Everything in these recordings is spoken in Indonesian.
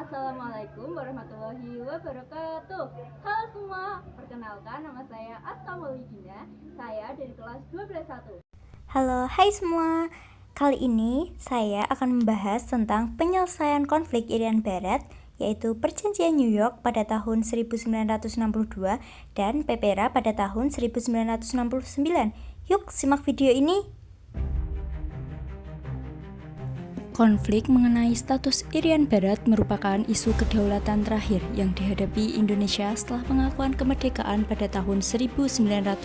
Assalamualaikum warahmatullahi wabarakatuh. Halo semua, perkenalkan nama saya Aska Maulidina. Saya dari kelas 12-1. Halo, hai semua. Kali ini saya akan membahas tentang penyelesaian konflik Irian Barat, yaitu Perjanjian New York pada tahun 1962 dan PPRA pada tahun 1969. Yuk simak video ini. Konflik mengenai status Irian Barat merupakan isu kedaulatan terakhir yang dihadapi Indonesia setelah pengakuan kemerdekaan pada tahun 1949.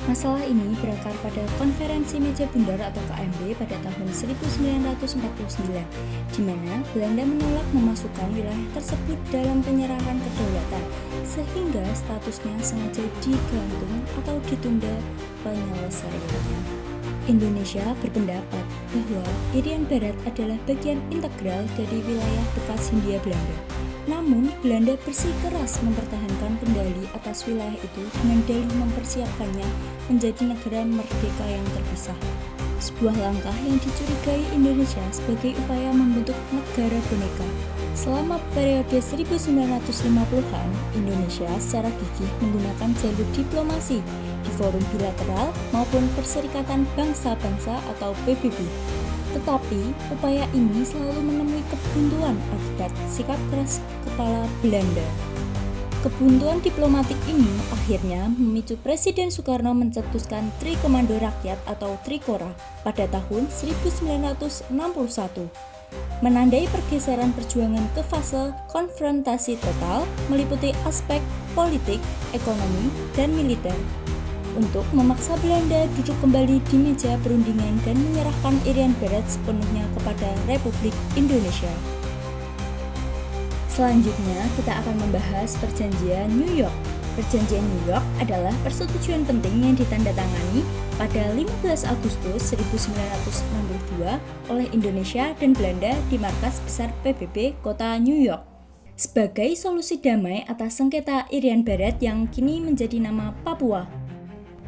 Masalah ini berakar pada Konferensi Meja Bundar atau KMB pada tahun 1949, di mana Belanda menolak memasukkan wilayah tersebut dalam penyerahan kedaulatan, sehingga statusnya sengaja digantung atau ditunda penyelesaiannya. Indonesia berpendapat bahwa Irian Barat adalah bagian integral dari wilayah bekas Hindia Belanda. Namun, Belanda bersikeras mempertahankan kendali atas wilayah itu dengan dalih mempersiapkannya menjadi negara merdeka yang terpisah. Sebuah langkah yang dicurigai Indonesia sebagai upaya membentuk negara boneka. Selama periode 1950-an, Indonesia secara gigih menggunakan jalur diplomasi di forum bilateral maupun Perserikatan Bangsa-Bangsa atau PBB. Tetapi, upaya ini selalu menemui kebuntuan akibat sikap keras kepala Belanda. Kebuntuan diplomatik ini akhirnya memicu Presiden Soekarno mencetuskan Tri Komando Rakyat atau Trikora pada tahun 1961, menandai pergeseran perjuangan ke fase konfrontasi total meliputi aspek politik, ekonomi, dan militer, untuk memaksa Belanda duduk kembali di meja perundingan dan menyerahkan Irian Barat sepenuhnya kepada Republik Indonesia. Selanjutnya, kita akan membahas Perjanjian New York. Perjanjian New York adalah persetujuan penting yang ditandatangani pada 15 Agustus 1962 oleh Indonesia dan Belanda di markas besar PBB kota New York sebagai solusi damai atas sengketa Irian Barat yang kini menjadi nama Papua.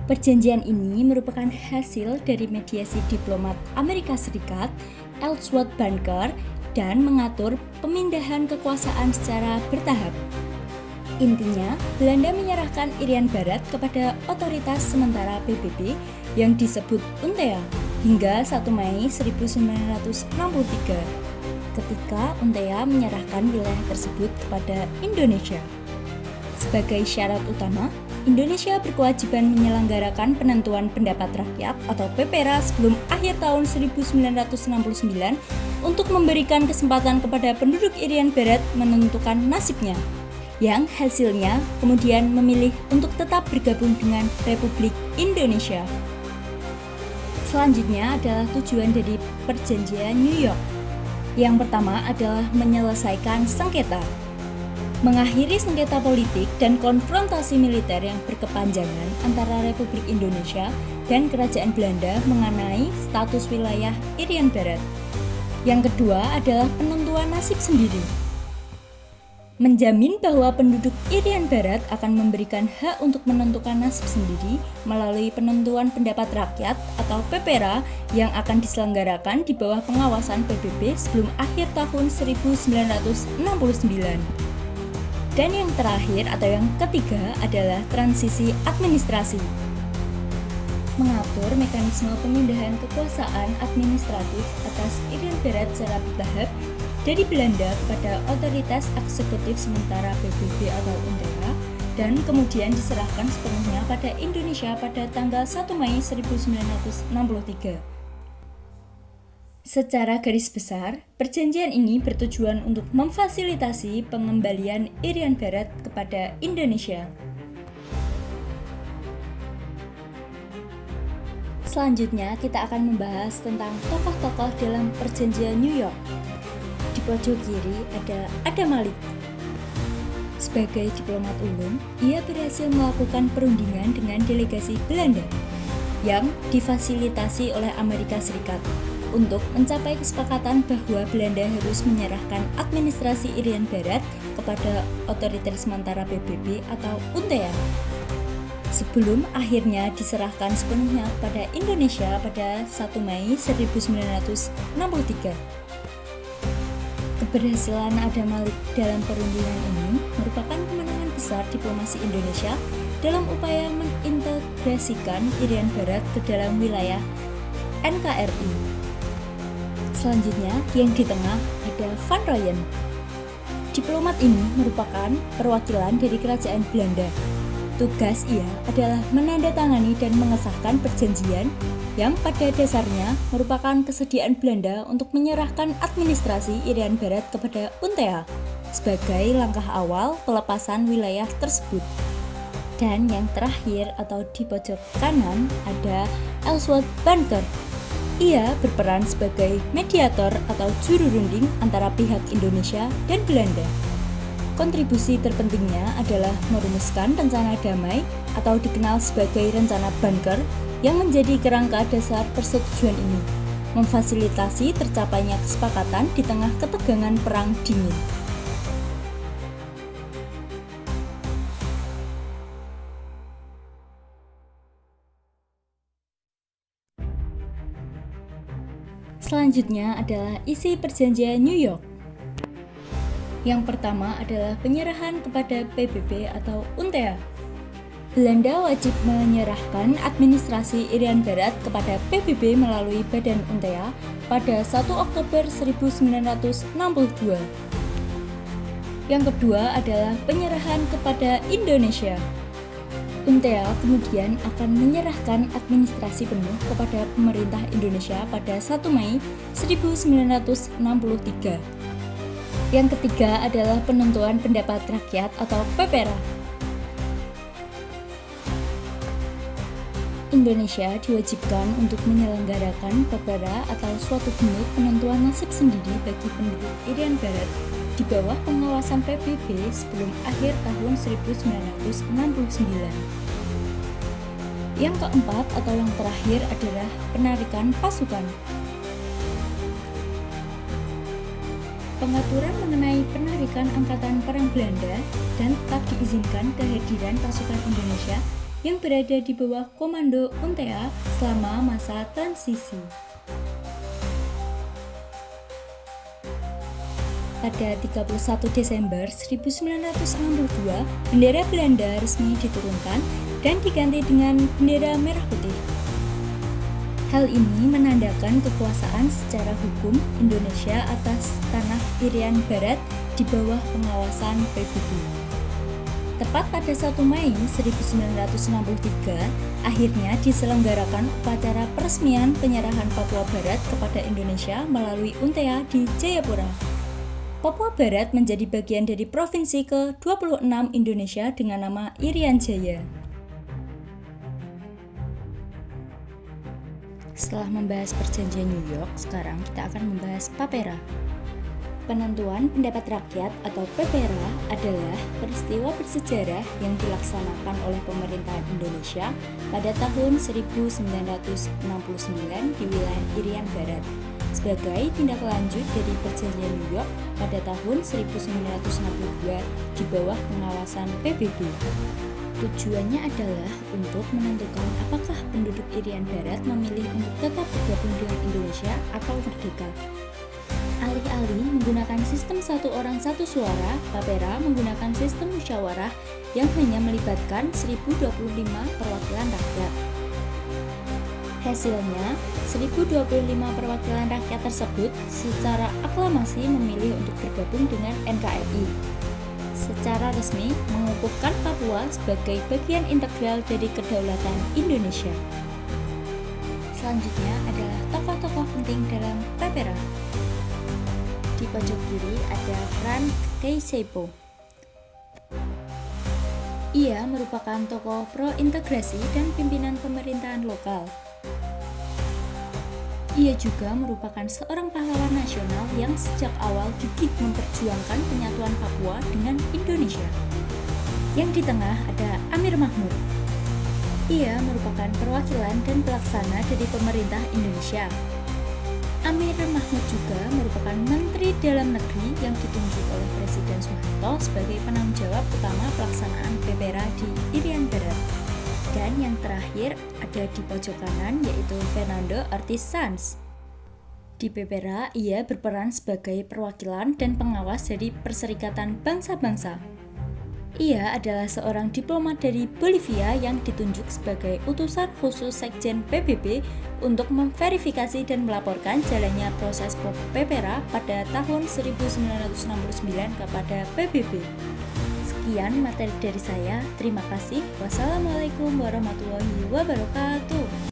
Perjanjian ini merupakan hasil dari mediasi diplomat Amerika Serikat, Ellsworth Bunker, dan mengatur pemindahan kekuasaan secara bertahap. Intinya, Belanda menyerahkan Irian Barat kepada otoritas sementara PBB yang disebut UNTEA hingga 1 Mei 1963, ketika UNTEA menyerahkan wilayah tersebut kepada Indonesia. Sebagai syarat utama, Indonesia berkewajiban menyelenggarakan penentuan pendapat rakyat atau PPRA sebelum akhir tahun 1969 untuk memberikan kesempatan kepada penduduk Irian Barat menentukan nasibnya, yang hasilnya kemudian memilih untuk tetap bergabung dengan Republik Indonesia. Selanjutnya adalah tujuan dari Perjanjian New York. Yang pertama adalah menyelesaikan sengketa, mengakhiri sengketa politik dan konfrontasi militer yang berkepanjangan antara Republik Indonesia dan Kerajaan Belanda mengenai status wilayah Irian Barat. Yang kedua adalah penentuan nasib sendiri, menjamin bahwa penduduk Irian Barat akan memberikan hak untuk menentukan nasib sendiri melalui penentuan pendapat rakyat atau PPRA yang akan diselenggarakan di bawah pengawasan PBB sebelum akhir tahun 1969. Dan yang terakhir atau yang ketiga adalah transisi administrasi, mengatur mekanisme pemindahan kekuasaan administratif atas Irian Barat secara bertahap dari Belanda kepada otoritas eksekutif sementara PBB atau UNTEA dan kemudian diserahkan sepenuhnya pada Indonesia pada tanggal 1 Mei 1963. Secara garis besar, perjanjian ini bertujuan untuk memfasilitasi pengembalian Irian Barat kepada Indonesia. Selanjutnya, kita akan membahas tentang tokoh-tokoh dalam Perjanjian New York. Di pojok kiri ada Adam Malik. Sebagai diplomat ulung, ia berhasil melakukan perundingan dengan delegasi Belanda yang difasilitasi oleh Amerika Serikat untuk mencapai kesepakatan bahwa Belanda harus menyerahkan administrasi Irian Barat kepada otoritas sementara PBB atau UNTEA, sebelum akhirnya diserahkan sepenuhnya pada Indonesia pada 1 Mei 1963. Keberhasilan Adam Malik dalam perundingan ini merupakan kemenangan besar diplomasi Indonesia dalam upaya mengintegrasikan Irian Barat ke dalam wilayah NKRI. Selanjutnya, yang di tengah ada Van Rooyen. Diplomat ini merupakan perwakilan dari Kerajaan Belanda. Tugas ia adalah menandatangani dan mengesahkan perjanjian yang pada dasarnya merupakan kesediaan Belanda untuk menyerahkan administrasi Irian Barat kepada UNTEA sebagai langkah awal pelepasan wilayah tersebut. Dan yang terakhir atau di pojok kanan ada Ellsworth Banker. Ia berperan sebagai mediator atau juru runding antara pihak Indonesia dan Belanda. Kontribusi terpentingnya adalah merumuskan rencana damai atau dikenal sebagai rencana Banker yang menjadi kerangka dasar persetujuan ini, memfasilitasi tercapainya kesepakatan di tengah ketegangan Perang Dingin. Selanjutnya adalah isi perjanjian New York. Yang pertama adalah penyerahan kepada PBB atau UNTEA. Belanda wajib menyerahkan administrasi Irian Barat kepada PBB melalui Badan UNTEA pada 1 Oktober 1962. Yang kedua adalah penyerahan kepada Indonesia. UNTEA kemudian akan menyerahkan administrasi penuh kepada pemerintah Indonesia pada 1 Mei 1963. Yang ketiga adalah penentuan pendapat rakyat atau PEPERA. Indonesia diwajibkan untuk menyelenggarakan PEPERA atau suatu bentuk penentuan nasib sendiri bagi penduduk Irian Barat di bawah pengawasan PBB sebelum akhir tahun 1969. Yang keempat atau yang terakhir adalah penarikan pasukan. Pengaturan mengenai penarikan Angkatan Perang Belanda dan tetap diizinkan kehadiran pasukan Indonesia yang berada di bawah komando UNTEA selama masa transisi. Pada 31 Desember 1962, bendera Belanda resmi diturunkan dan diganti dengan bendera merah putih. Hal ini menandakan kekuasaan secara hukum Indonesia atas tanah Irian Barat di bawah pengawasan PBB. Tepat pada 1 Mei 1963, akhirnya diselenggarakan upacara peresmian penyerahan Papua Barat kepada Indonesia melalui UNTEA di Jayapura. Papua Barat menjadi bagian dari provinsi ke-26 Indonesia dengan nama Irian Jaya. Setelah membahas perjanjian New York, sekarang kita akan membahas PAPERA. Penentuan pendapat rakyat atau PEPERA adalah peristiwa bersejarah yang dilaksanakan oleh pemerintahan Indonesia pada tahun 1969 di wilayah Irian Barat sebagai tindak lanjut dari perjanjian New York pada tahun 1962 di bawah pengawasan PBB. Tujuannya adalah untuk menentukan apakah penduduk Irian Barat memilih untuk tetap bergabung dengan Indonesia atau merdeka. Alih-alih menggunakan sistem satu orang satu suara, PAPERA menggunakan sistem musyawarah yang hanya melibatkan 1025 perwakilan rakyat. Hasilnya, 1025 perwakilan rakyat tersebut secara aklamasi memilih untuk bergabung dengan NKRI. Secara resmi mengukuhkan Papua sebagai bagian integral dari kedaulatan Indonesia. Selanjutnya adalah tokoh-tokoh penting dalam PAPERA. Di pojok kiri ada Frank Keisepo. Ia merupakan tokoh pro-integrasi dan pimpinan pemerintahan lokal. Ia juga merupakan seorang pahlawan nasional yang sejak awal gigih memperjuangkan penyatuan Papua dengan Indonesia. Yang di tengah ada Amir Mahmud. Ia merupakan perwakilan dan pelaksana dari pemerintah Indonesia. Amir Mahmud juga merupakan Menteri Dalam Negeri yang ditunjuk oleh Presiden Soeharto sebagai penanggung jawab utama pelaksanaan PEPERA di Irian Barat. Dan yang terakhir ada di pojok kanan yaitu Fernando Ortiz Sanz. Di PPRA, ia berperan sebagai perwakilan dan pengawas dari Perserikatan Bangsa-Bangsa. Ia adalah seorang diplomat dari Bolivia yang ditunjuk sebagai utusan khusus Sekjen PBB untuk memverifikasi dan melaporkan jalannya proses PPRA pada tahun 1969 kepada PBB. Sekian materi dari saya. Terima kasih. Wassalamualaikum warahmatullahi wabarakatuh.